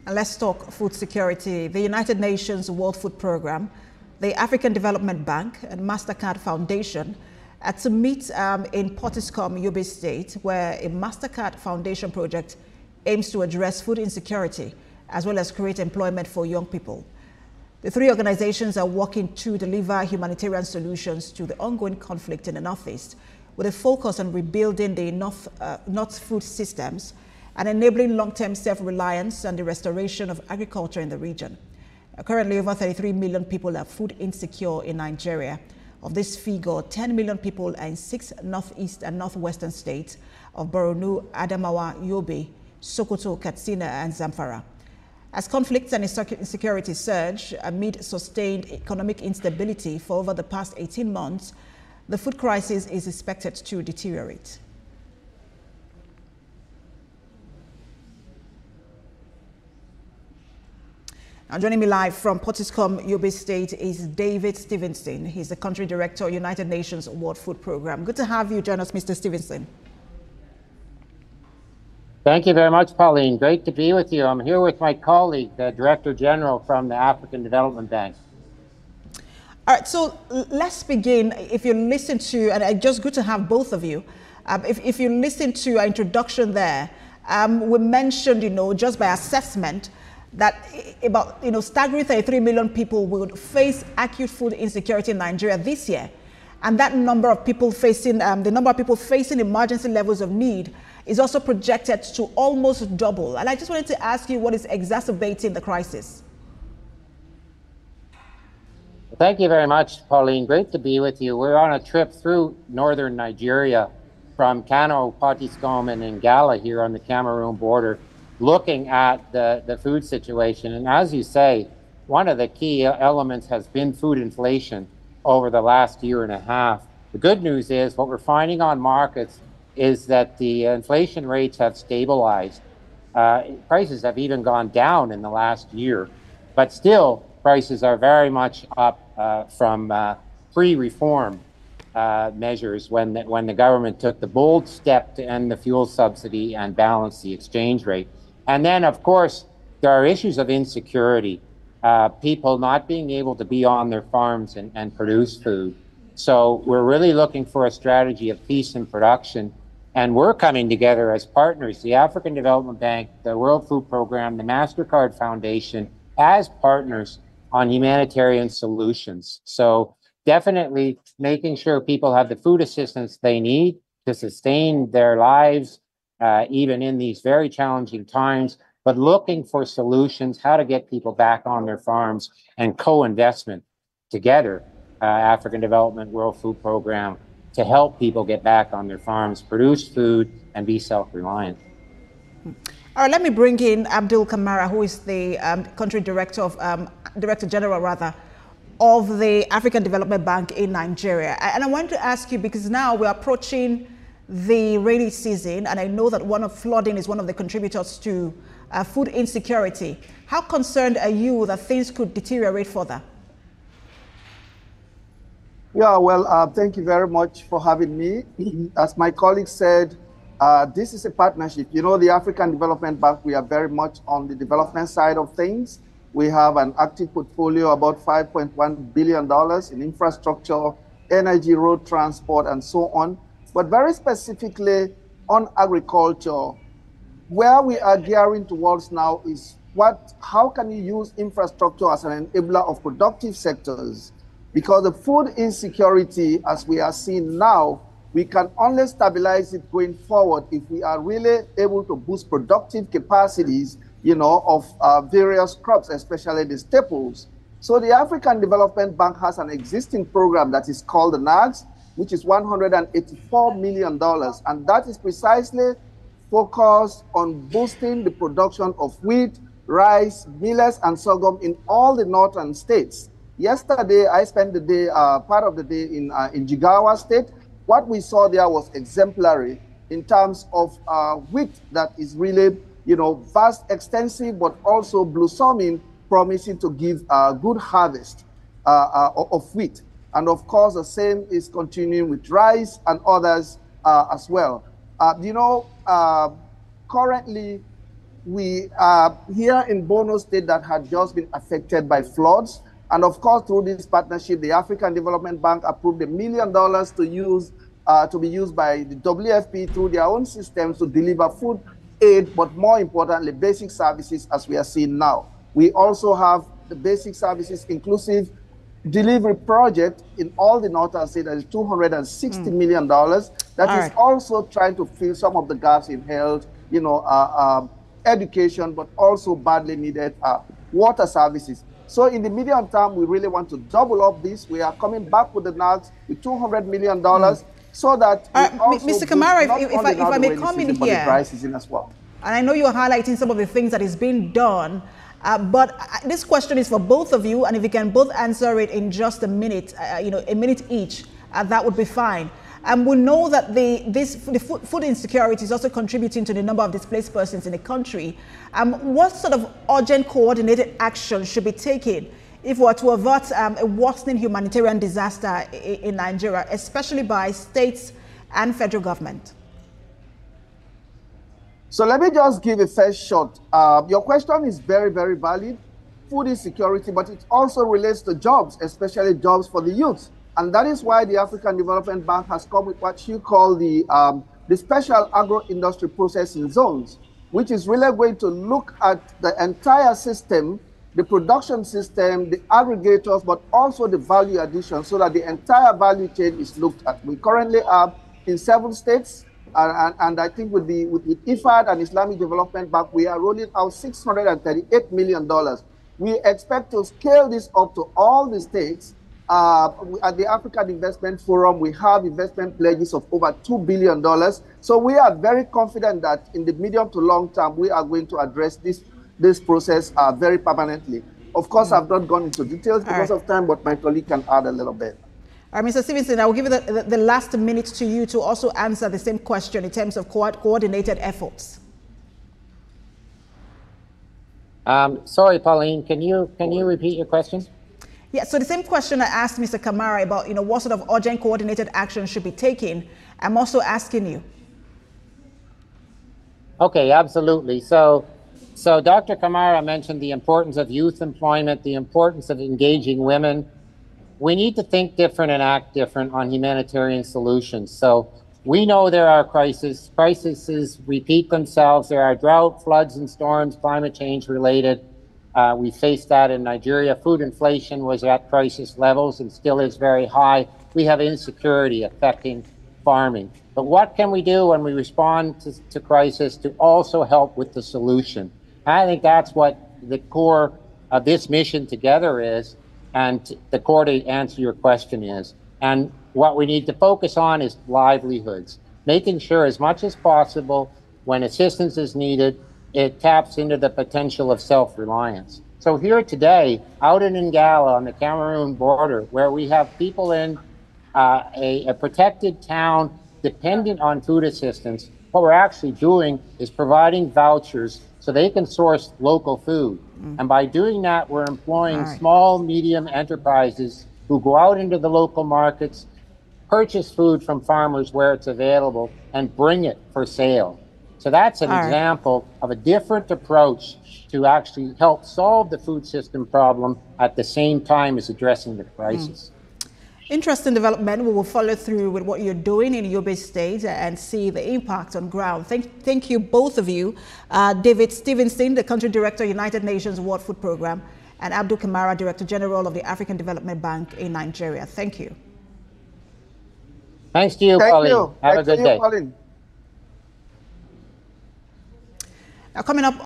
And let's talk food security. The United Nations World Food Programme, the African Development Bank, and Mastercard Foundation to meet in Pottiscombe, Yobe State, where a Mastercard Foundation project aims to address food insecurity as well as create employment for young people. The three organizations are working to deliver humanitarian solutions to the ongoing conflict in the Northeast, with a focus on rebuilding the North food systems and enabling long-term self-reliance and the restoration of agriculture in the region. Currently, over 33 million people are food insecure in Nigeria. Of this figure, 10 million people are in 6 northeast and northwestern states of Borno, Adamawa, Yobe, Sokoto, Katsina, and Zamfara. As conflicts and insecurity surge amid sustained economic instability for over the past 18 months, the food crisis is expected to deteriorate. Now, joining me live from Pottiscombe, Yobe State, is David Stevenson. He's the Country Director, United Nations World Food Programme. Good to have you join us, Mr. Stevenson. Thank you very much, Pauline. Great to be with you. I'm here with my colleague, the Director General from the African Development Bank. All right, so let's begin. If you listen to, and just good to have both of you, if you listen to our introduction there, we mentioned, just by assessment, that about, staggering 33 million people would face acute food insecurity in Nigeria this year. And that number of people facing, the number of people facing emergency levels of need is also projected to almost double. And I just wanted to ask you what is exacerbating the crisis. Thank you very much, Pauline. Great to be with you. We're on a trip through northern Nigeria from Kano, Pottiscombe, and Ngala here on the Cameroon border, looking at the food situation. And as you say, one of the key elements has been food inflation over the last year and a half. The good news is what we're finding on markets is that the inflation rates have stabilized. Prices have even gone down in the last year, but still prices are very much up from pre-reform measures when the government took the bold step to end the fuel subsidy and balance the exchange rate. And then, of course, there are issues of insecurity, people not being able to be on their farms and produce food. So we're really looking for a strategy of peace and production. And we're coming together as partners, the African Development Bank, the World Food Programme, the Mastercard Foundation, as partners on humanitarian solutions. So definitely making sure people have the food assistance they need to sustain their lives, even in these very challenging times, but looking for solutions, how to get people back on their farms, and co-investment together, African Development World Food Programme, to help people get back on their farms, produce food, and be self-reliant. All right, let me bring in Abdul Kamara, who is the Country Director General of the African Development Bank in Nigeria. And I want to ask you, because now we're approaching the rainy season, and I know that flooding is one of the contributors to food insecurity. How concerned are you that things could deteriorate further? Yeah, well, thank you very much for having me. As my colleague said, this is a partnership. The African Development Bank, we are very much on the development side of things. We have an active portfolio, about $5.1 billion in infrastructure, energy, road transport, and so on. But very specifically on agriculture, where we are gearing towards now is how can you use infrastructure as an enabler of productive sectors? Because the food insecurity, as we are seeing now, we can only stabilize it going forward if we are really able to boost productive capacities, of various crops, especially the staples. So the African Development Bank has an existing program that is called the NAGS, which is $184 million. And that is precisely focused on boosting the production of wheat, rice, millets, and sorghum in all the northern states. Yesterday, I spent the day, part of the day in Jigawa State. What we saw there was exemplary in terms of wheat that is really, vast, extensive, but also blossoming, promising to give a good harvest of wheat. And of course, the same is continuing with rice and others as well. Currently, we are here in Borno State that had just been affected by floods. And of course, through this partnership, the African Development Bank approved $1 million to be used by the WFP through their own systems to deliver food aid, but more importantly, basic services as we are seeing now. We also have the basic services inclusive delivery project in all the northern states that is $260 million. That is also trying to fill some of the gaps in health, education, but also badly needed water services. So in the medium term, we really want to double up this. We are coming back with the NACS with $200 million so that Mr. Kamara, if I may come in here, dry season as well. And I know you are highlighting some of the things that is being done, but this question is for both of you, and if you can both answer it in just a minute, a minute each, that would be fine. We know that the food insecurity is also contributing to the number of displaced persons in the country. What sort of urgent coordinated action should be taken if we were to avert a worsening humanitarian disaster in Nigeria, especially by states and federal government? So let me just give a first shot. Your question is very, very valid. Food insecurity, but it also relates to jobs, especially jobs for the youth. And that is why the African Development Bank has come with what you call the special agro-industry processing zones, which is really going to look at the entire system, the production system, the aggregators, but also the value addition, so that the entire value chain is looked at. We currently are in 7 states, and I think with IFAD and Islamic Development Bank, we are rolling out $638 million. We expect to scale this up to all the states. At the African Investment Forum, we have investment pledges of over $2 billion. So we are very confident that in the medium to long term, we are going to address this process very permanently. Of course, I've not gone into details because of time, but my colleague can add a little bit. All right, Mr. Stevenson, I will give you the last minute to you to also answer the same question in terms of coordinated efforts. Sorry, Pauline, can you repeat your question? Yeah, so the same question I asked Mr. Kamara about, what sort of urgent coordinated action should be taken, I'm also asking you. Okay, absolutely. So Dr. Kamara mentioned the importance of youth employment, the importance of engaging women. We need to think different and act different on humanitarian solutions. So we know there are crises. Crises repeat themselves. There are drought, floods and storms, climate change related. We faced that in Nigeria. Food inflation was at crisis levels and still is very high. We have insecurity affecting farming. But what can we do when we respond to crisis to also help with the solution? I think that's what the core of this mission together is, and the core to answer your question is. And what we need to focus on is livelihoods, making sure as much as possible when assistance is needed, it taps into the potential of self-reliance. So here today, out in Ngala on the Cameroon border, where we have people in a protected town dependent on food assistance, what we're actually doing is providing vouchers so they can source local food. And by doing that, we're employing small, medium enterprises who go out into the local markets, purchase food from farmers where it's available, and bring it for sale. So that's an example of a different approach to actually help solve the food system problem at the same time as addressing the crisis. Interesting development. We will follow through with what you're doing in Yobe State and see the impact on ground. Thank you, both of you. David Stevenson, the Country Director, United Nations World Food Programme, and Abdul Kamara, Director General of the African Development Bank in Nigeria. Thank you. Thanks to you, Pauline. Have a good day. Now, coming up